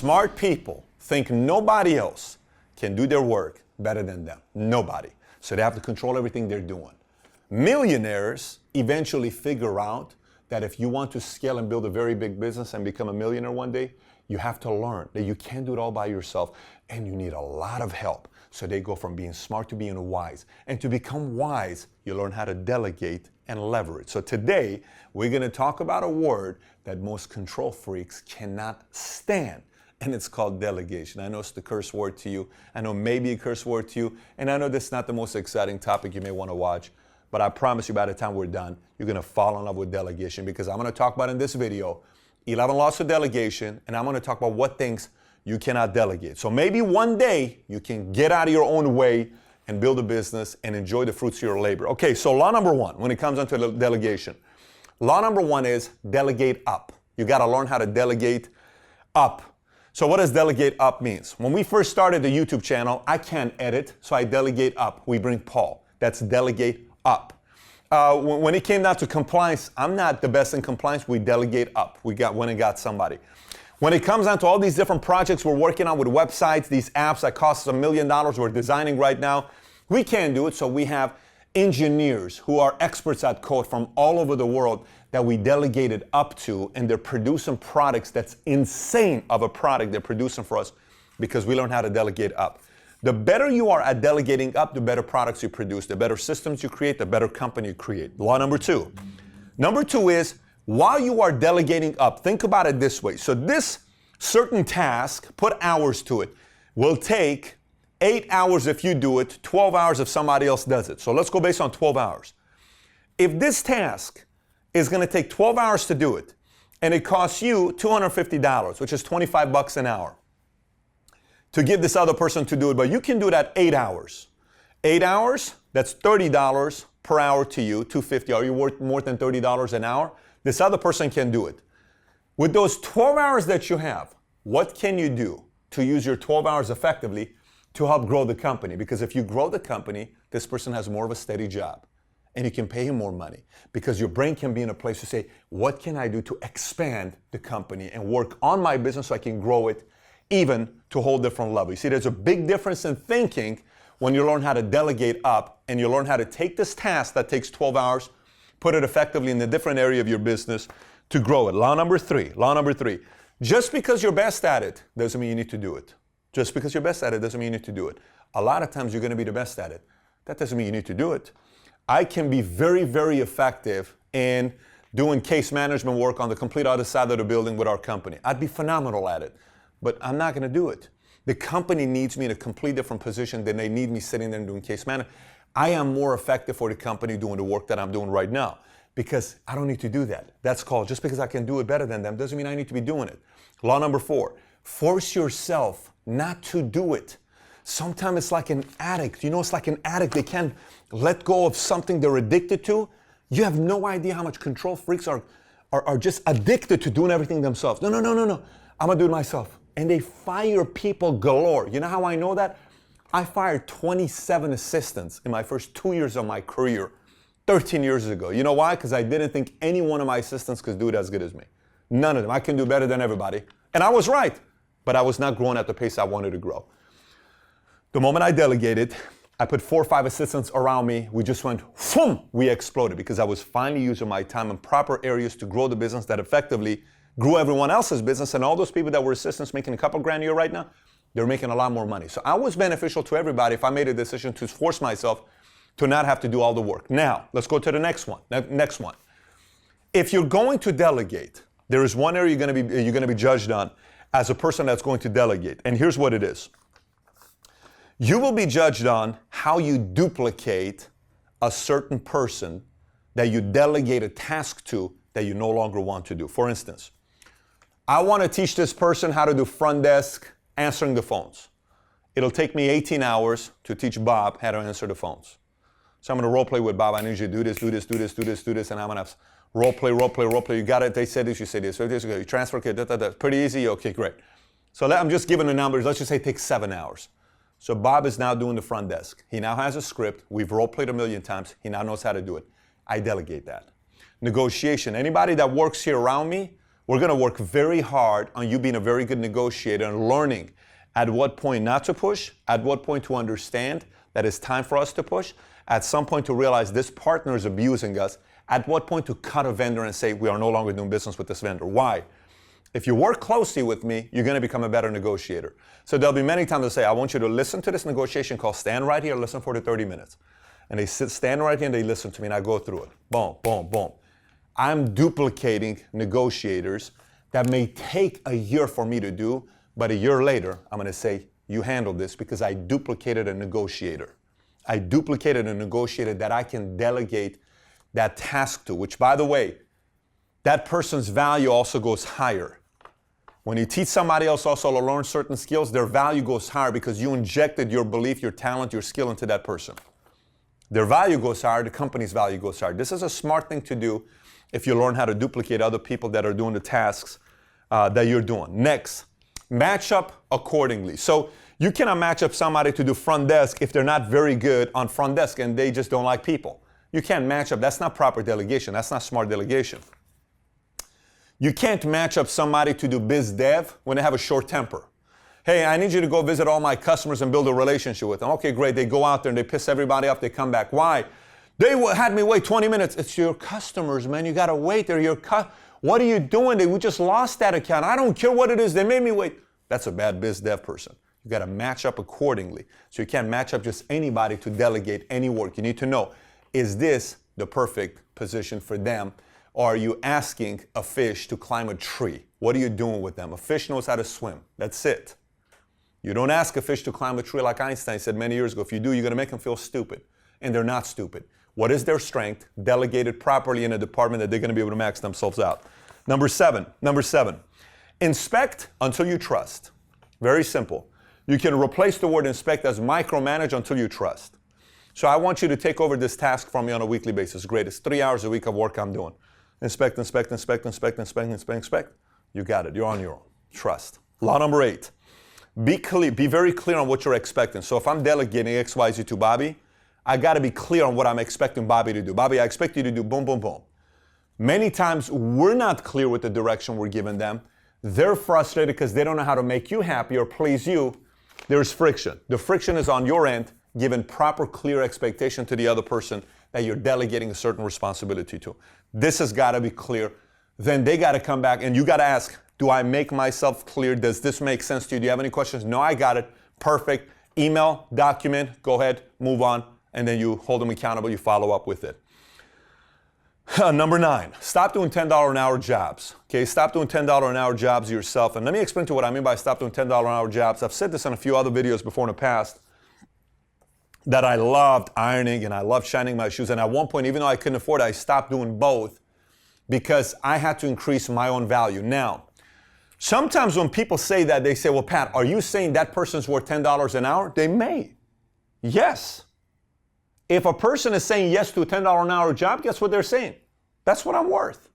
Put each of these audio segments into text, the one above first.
Smart people think nobody else can do their work better than them. Nobody. So they have to control everything they're doing. Millionaires eventually figure out that if you want to scale and build a very big business and become a millionaire one day, you have to learn that you can't do it all by yourself and you need a lot of help. So they go from being smart to being wise. And to become wise, you learn how to delegate and leverage. So today, we're going to talk about a word that most control freaks cannot stand. And it's called delegation. I know it's the curse word to you. I know maybe a curse word to you. And I know this is not the most exciting topic you may want to watch. But I promise you by the time we're done, you're going to fall in love with delegation, because I'm going to talk about in this video 11 laws of delegation, and I'm going to talk about what things you cannot delegate. So maybe one day you can get out of your own way and build a business and enjoy the fruits of your labor. Okay, so law number one when it comes down to delegation. Law number one is delegate up. You got to learn how to delegate up. So what does delegate up means? When we first started the YouTube channel, I can't edit, so I delegate up. We bring Paul. That's delegate up. When it came down to compliance, I'm not the best in compliance. We delegate up. We went and got somebody. When it comes down to all these different projects we're working on with websites, these apps that cost us $1 million we're designing right now, we can't do it, so we have engineers who are experts at code from all over the world that we delegated up to, and they're producing products that's insane of a product they're producing for us because we learned how to delegate up. The better you are at delegating up, the better products you produce, the better systems you create, the better company you create. Law number two. Number two is, while you are delegating up, think about it this way. So this certain task, put hours to it, will take 8 hours if you do it, 12 hours if somebody else does it. So let's go based on 12 hours. If this task is going to take 12 hours to do it, and it costs you $250, which is 25 bucks an hour, to give this other person to do it, but you can do it at 8 hours. 8 hours, that's $30 per hour to you, $250. Are you worth more than $30 an hour? This other person can do it. With those 12 hours that you have, what can you do to use your 12 hours effectively to help grow the company? Because if you grow the company, this person has more of a steady job and you can pay him more money, because your brain can be in a place to say, what can I do to expand the company and work on my business so I can grow it even to a whole different level. You see, there's a big difference in thinking when you learn how to delegate up and you learn how to take this task that takes 12 hours, put it effectively in a different area of your business to grow it. Law number three. Just because you're best at it doesn't mean you need to do it. Just because you're best at it doesn't mean you need to do it. A lot of times you're going to be the best at it. That doesn't mean you need to do it. I can be very, very effective in doing case management work on the complete other side of the building with our company. I'd be phenomenal at it. But I'm not going to do it. The company needs me in a completely different position than they need me sitting there and doing case management. I am more effective for the company doing the work that I'm doing right now because I don't need to do that. That's called, just because I can do it better than them doesn't mean I need to be doing it. Law number four, force yourself not to do it. Sometimes it's like an addict. You know, it's like an addict. They can't let go of something they're addicted to. You have no idea how much control freaks are just addicted to doing everything themselves. No. I'm going to do it myself. And they fire people galore. You know how I know that? I fired 27 assistants in my first 2 years of my career, 13 years ago. You know why? Because I didn't think any one of my assistants could do it as good as me. None of them. I can do better than everybody. And I was right, but I was not growing at the pace I wanted to grow. The moment I delegated, I put 4 or 5 assistants around me. We just went, boom, we exploded because I was finally using my time in proper areas to grow the business that effectively grew everyone else's business, and all those people that were assistants making a couple grand a year right now, they're making a lot more money. So I was beneficial to everybody if I made a decision to force myself to not have to do all the work. Now, let's go to the next one. If you're going to delegate, there is one area you're going to be judged on as a person that's going to delegate. And here's what it is. You will be judged on how you duplicate a certain person that you delegate a task to that you no longer want to do. For instance, I want to teach this person how to do front desk answering the phones. It'll take me 18 hours to teach Bob how to answer the phones. So I'm going to role play with Bob. I need you to do this, and I'm going to role play. You got it. They said this, you say this. You transfer, okay, pretty easy. Okay, great. So I'm just giving the numbers. Let's just say it takes 7 hours. So Bob is now doing the front desk. He now has a script. We've role played 1,000,000 times. He now knows how to do it. I delegate that. Negotiation. Anybody that works here around me, We're going to work very hard on you being a very good negotiator and learning at what point not to push, at what point to understand that it's time for us to push, at some point to realize this partner is abusing us, at what point to cut a vendor and say we are no longer doing business with this vendor. Why? If you work closely with me, you're going to become a better negotiator. So there'll be many times they'll say, I want you to listen to this negotiation call, stand right here, listen for the 30 minutes. And they stand right here and they listen to me and I go through it. Boom, boom, boom. I'm duplicating negotiators that may take a year for me to do, but a year later, I'm going to say, you handle this because I duplicated a negotiator. I duplicated a negotiator that I can delegate that task to, which by the way, that person's value also goes higher. When you teach somebody else also to learn certain skills, their value goes higher because you injected your belief, your talent, your skill into that person. Their value goes higher, the company's value goes higher. This is a smart thing to do if you learn how to duplicate other people that are doing the tasks that you're doing. Next, match up accordingly. So you cannot match up somebody to do front desk if they're not very good on front desk and they just don't like people. You can't match up. That's not proper delegation. That's not smart delegation. You can't match up somebody to do biz dev when they have a short temper. Hey, I need you to go visit all my customers and build a relationship with them. Okay, great. They go out there and they piss everybody off. They come back. Why? They had me wait 20 minutes. It's your customers, man. You got to wait. They're your What are you doing? We just lost that account. I don't care what it is. They made me wait. That's a bad biz dev person. You got to match up accordingly. So you can't match up just anybody to delegate any work. You need to know, is this the perfect position for them? Or are you asking a fish to climb a tree? What are you doing with them? A fish knows how to swim. That's it. You don't ask a fish to climb a tree like Einstein said many years ago. If you do, you're going to make them feel stupid. And they're not stupid. What is their strength? Delegate it properly in a department that they're going to be able to max themselves out. Number seven, inspect until you trust. Very simple. You can replace the word inspect as micromanage until you trust. So I want you to take over this task from me on a weekly basis. Great. It's 3 hours a week of work I'm doing. Inspect, inspect, inspect, inspect, inspect, inspect, inspect. You got it. You're on your own. Trust. Law number 8. Be clear. Be very clear on what you're expecting. So if I'm delegating XYZ to Bobby, I got to be clear on what I'm expecting Bobby to do. Bobby, I expect you to do boom, boom, boom. Many times we're not clear with the direction we're giving them. They're frustrated because they don't know how to make you happy or please you. There's friction. The friction is on your end, giving proper, clear expectation to the other person that you're delegating a certain responsibility to. This has got to be clear. Then they got to come back and you got to ask, do I make myself clear? Does this make sense to you? Do you have any questions? No, I got it. Perfect. Email, document, go ahead, move on. And then you hold them accountable, you follow up with it. Number 9, stop doing $10 an hour jobs. Okay, stop doing $10 an hour jobs yourself. And let me explain to you what I mean by stop doing $10 an hour jobs. I've said this in a few other videos before in the past, that I loved ironing and I loved shining my shoes. And at one point, even though I couldn't afford it, I stopped doing both because I had to increase my own value. Now, sometimes when people say that, they say, well, Pat, are you saying that person's worth $10 an hour? They may. Yes. If a person is saying yes to a $10 an hour job, guess what they're saying? That's what I'm worth.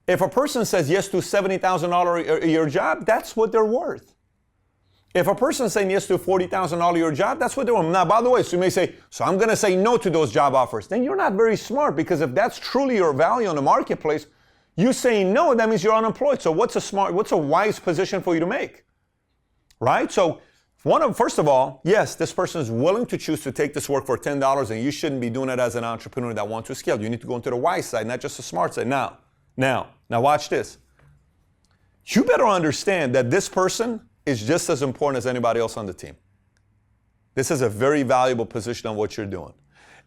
If a person says yes to a $70,000 a year job, that's what they're worth. If a person is saying yes to a $40,000 a year job, that's what they're worth. Now, by the way, so you may say, so I'm going to say no to those job offers. Then you're not very smart, because if that's truly your value in the marketplace, you saying no, that means you're unemployed. So what's a wise position for you to make? Right? So first of all, yes, this person is willing to choose to take this work for $10, and you shouldn't be doing it as an entrepreneur that wants to scale. You need to go into the wise side, not just the smart side. Now watch this. You better understand that this person is just as important as anybody else on the team. This is a very valuable position on what you're doing.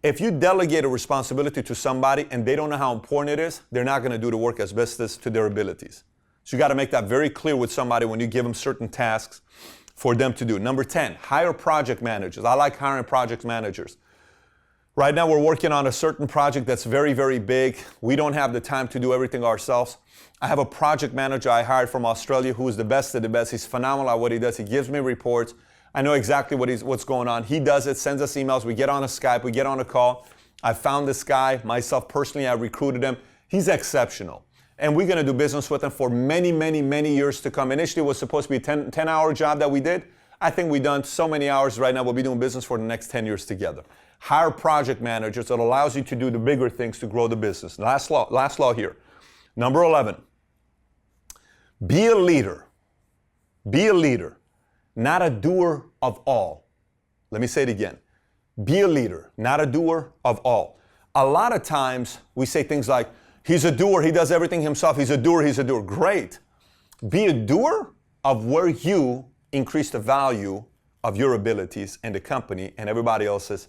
If you delegate a responsibility to somebody and they don't know how important it is, they're not going to do the work as best as to their abilities. So you got to make that very clear with somebody when you give them certain tasks for them to do. Number 10, hire project managers. I like hiring project managers. Right now we're working on a certain project that's very, very big. We don't have the time to do everything ourselves. I have a project manager I hired from Australia who is the best of the best. He's phenomenal at what he does. He gives me reports. I know exactly what's going on. He does it, sends us emails. We get on a Skype, we get on a call. I found this guy, myself personally, I recruited him. He's exceptional. And we're going to do business with him for many, many, many years to come. Initially, it was supposed to be a 10-hour job that we did. I think we've done so many hours right now, we'll be doing business for the next 10 years together. Hire project managers. It allows you to do the bigger things to grow the business. Last law here. Number 11, Be a leader. Be a leader, not a doer of all. Let me say it again. Be a leader, not a doer of all. A lot of times we say things like, he's a doer, he does everything himself, he's a doer, he's a doer. Great. Be a doer of where you increase the value of your abilities and the company and everybody else's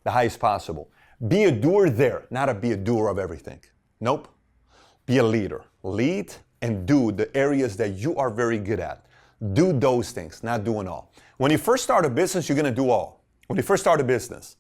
the highest possible. Be a doer there, not be a doer of everything. Nope. Be a leader. Lead and do the areas that you are very good at. Do those things, not doing all. When you first start a business, you're going to do all. When you first start a business,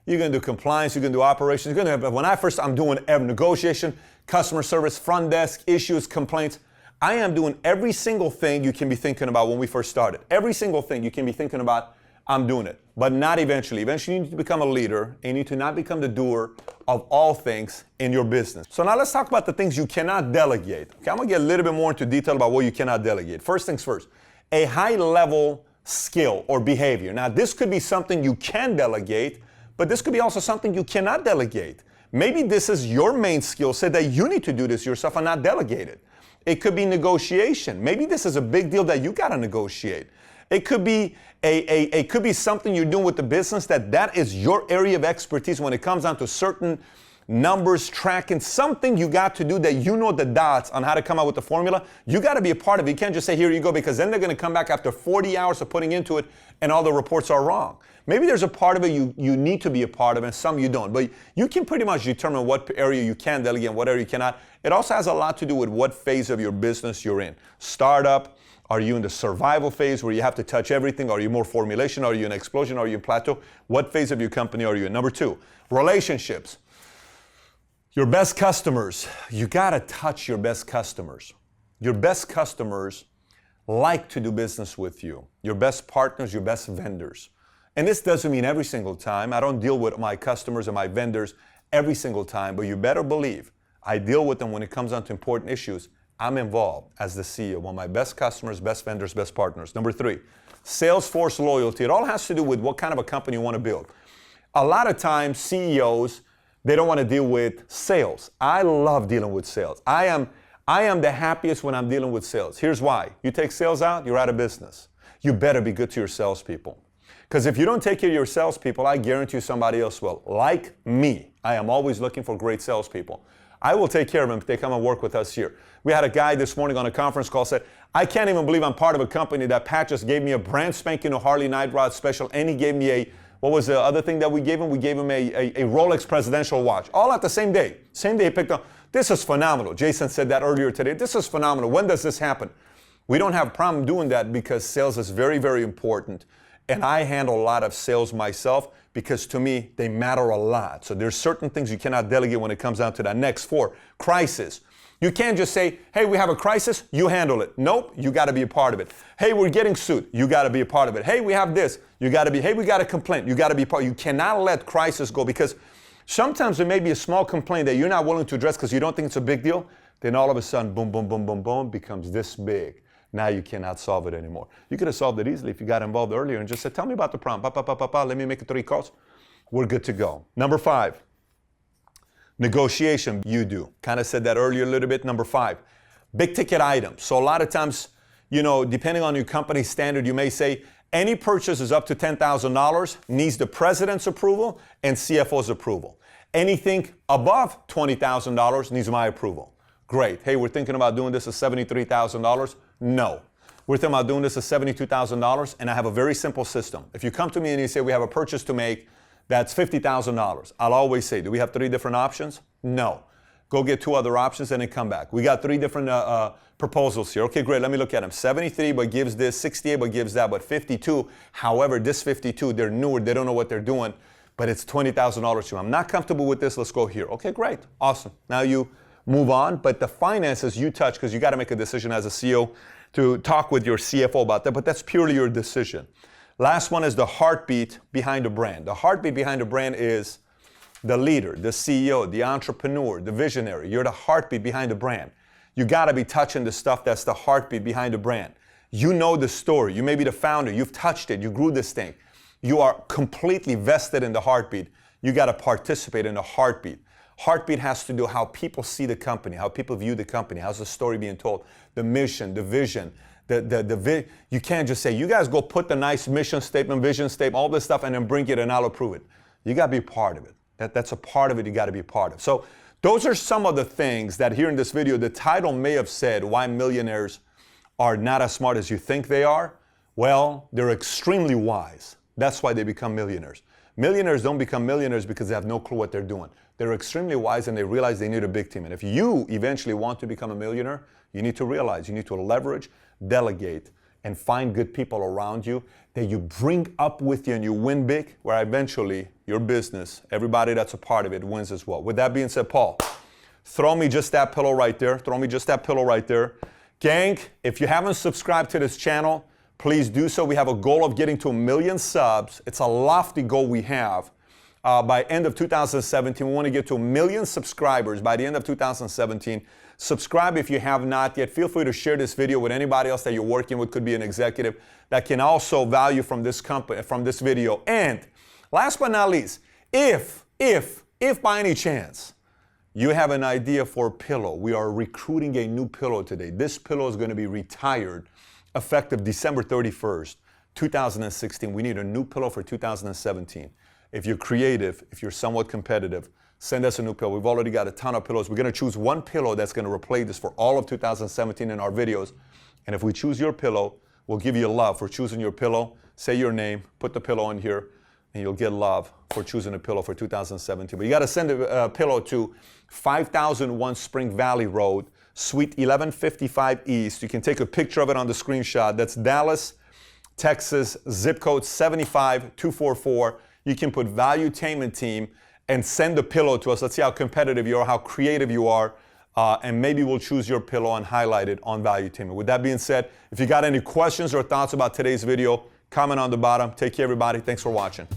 you're going to do compliance, you're going to do operations. You're going to have, when I first, I'm doing negotiation, customer service, front desk, issues, complaints. I am doing every single thing you can be thinking about when we first started. Every single thing you can be thinking about, I'm doing it. But not eventually. Eventually, you need to become a leader, and you need to not become the doer of all things in your business. So now let's talk about the things you cannot delegate. Okay, I'm going to get a little bit more into detail about what you cannot delegate. First things first, a high-level skill or behavior. Now, this could be something you can delegate, but this could be also something you cannot delegate. Maybe this is your main skill set that you need to do this yourself and not delegate it. It could be negotiation. Maybe this is a big deal that you got to negotiate. It could be it could be something you're doing with the business that is your area of expertise when it comes down to certain numbers, tracking, something you got to do that you know the dots on how to come up with the formula. You got to be a part of it. You can't just say, here you go, because then they're going to come back after 40 hours of putting into it and all the reports are wrong. Maybe there's a part of it you need to be a part of and some you don't. But you can pretty much determine what area you can delegate and what area you cannot. It also has a lot to do with what phase of your business you're in. Startup. Are you in the survival phase where you have to touch everything? Are you more formulation? Are you in explosion? Are you in plateau? What phase of your company are you in? Number two, relationships. Your best customers. You got to touch your best customers. Your best customers like to do business with you. Your best partners, your best vendors. And this doesn't mean every single time. I don't deal with my customers and my vendors every single time, but you better believe I deal with them when it comes down to important issues. I'm involved as the CEO. One of my best customers, best vendors, best partners. Number three, sales force loyalty. It all has to do with what kind of a company you want to build. A lot of times, CEOs, they don't want to deal with sales. I love dealing with sales. I am the happiest when I'm dealing with sales. Here's why. You take sales out, you're out of business. You better be good to your salespeople. Because if you don't take care of your salespeople, I guarantee you somebody else will. Like me, I am always looking for great salespeople. I will take care of them if they come and work with us here. We had a guy this morning on a conference call said, I can't even believe I'm part of a company that Pat just gave me a brand spanking Harley Night Rod special, and he gave me what was the other thing that we gave him? We gave him a Rolex presidential watch, all at the same day. Same day he picked up. This is phenomenal. Jason said that earlier today. This is phenomenal. When does this happen? We don't have a problem doing that because sales is very, very important. And I handle a lot of sales myself because to me, they matter a lot. So there's certain things you cannot delegate when it comes down to that. Next, four, crisis. You can't just say, hey, we have a crisis, you handle it. Nope, you got to be a part of it. Hey, we're getting sued, you got to be a part of it. Hey, we have this, you got to be, hey, we got a complaint, you got to be part. You cannot let crisis go because sometimes there may be a small complaint that you're not willing to address because you don't think it's a big deal. Then all of a sudden, boom, boom, boom, boom, boom, becomes this big. Now you cannot solve it anymore. You could have solved it easily if you got involved earlier and just said, tell me about the problem. Let me make it 3 calls. We're good to go. Number 5, negotiation. You do. Kind of said that earlier a little bit. Number 5, big ticket items. So a lot of times, depending on your company standard, you may say any purchase is up to $10,000 needs the president's approval and CFO's approval. Anything above $20,000 needs my approval. Great. Hey, we're thinking about doing this at $73,000. No. We're thinking about doing this at $72,000, and I have a very simple system. If you come to me and you say, we have a purchase to make that's $50,000, I'll always say, do we have 3 different options? No. Go get 2 other options and then come back. We got 3 different proposals here. Okay, great. Let me look at them. 73, but gives this. 68, but gives that. But 52, however, this 52, they're newer. They don't know what they're doing, but it's $20,000 to them. I'm not comfortable with this. Let's go here. Okay, great. Awesome. Now you move on, but the finances you touch because you got to make a decision as a CEO to talk with your CFO about that, but that's purely your decision. Last one is the heartbeat behind a brand. The heartbeat behind a brand is the leader, the CEO, the entrepreneur, the visionary. You're the heartbeat behind the brand. You got to be touching the stuff that's the heartbeat behind the brand. You know the story. You may be the founder. You've touched it. You grew this thing. You are completely vested in the heartbeat. You got to participate in the heartbeat. Heartbeat has to do how people see the company, how people view the company, how's the story being told, the mission, the vision. You can't just say, you guys go put the nice mission statement, vision statement, all this stuff, and then bring it and I'll approve it. You got to be part of it. That's a part of it you got to be part of. So those are some of the things that here in this video, the title may have said why millionaires are not as smart as you think they are. Well, they're extremely wise. That's why they become millionaires. Millionaires don't become millionaires because they have no clue what they're doing. They're extremely wise and they realize they need a big team. And if you eventually want to become a millionaire, you need to realize you need to leverage, delegate, and find good people around you that you bring up with you and you win big, where eventually your business, everybody that's a part of it, wins as well. With that being said, Paul, throw me just that pillow right there. Throw me just that pillow right there. Gang, if you haven't subscribed to this channel, please do so. We have a goal of getting to 1 million subs. It's a lofty goal we have. By end of 2017, we want to get to 1 million subscribers by the end of 2017. Subscribe if you have not yet. Feel free to share this video with anybody else that you're working with. Could be an executive that can also value from this company, from this video. And last but not least, if by any chance you have an idea for a pillow, we are recruiting a new pillow today. This pillow is going to be retired effective December 31st, 2016. We need a new pillow for 2017. If you're creative, if you're somewhat competitive, send us a new pillow. We've already got a ton of pillows. We're going to choose one pillow that's going to replace this for all of 2017 in our videos. And if we choose your pillow, we'll give you love for choosing your pillow. Say your name, put the pillow in here, and you'll get love for choosing a pillow for 2017. But you got to send a pillow to 5001 Spring Valley Road, Suite 1155 East. You can take a picture of it on the screenshot. That's Dallas, Texas, zip code 75244. You can put Valuetainment team and send the pillow to us. Let's see how competitive you are, how creative you are, and maybe we'll choose your pillow and highlight it on Valuetainment. With that being said, if you got any questions or thoughts about today's video, comment on the bottom. Take care, everybody. Thanks for watching.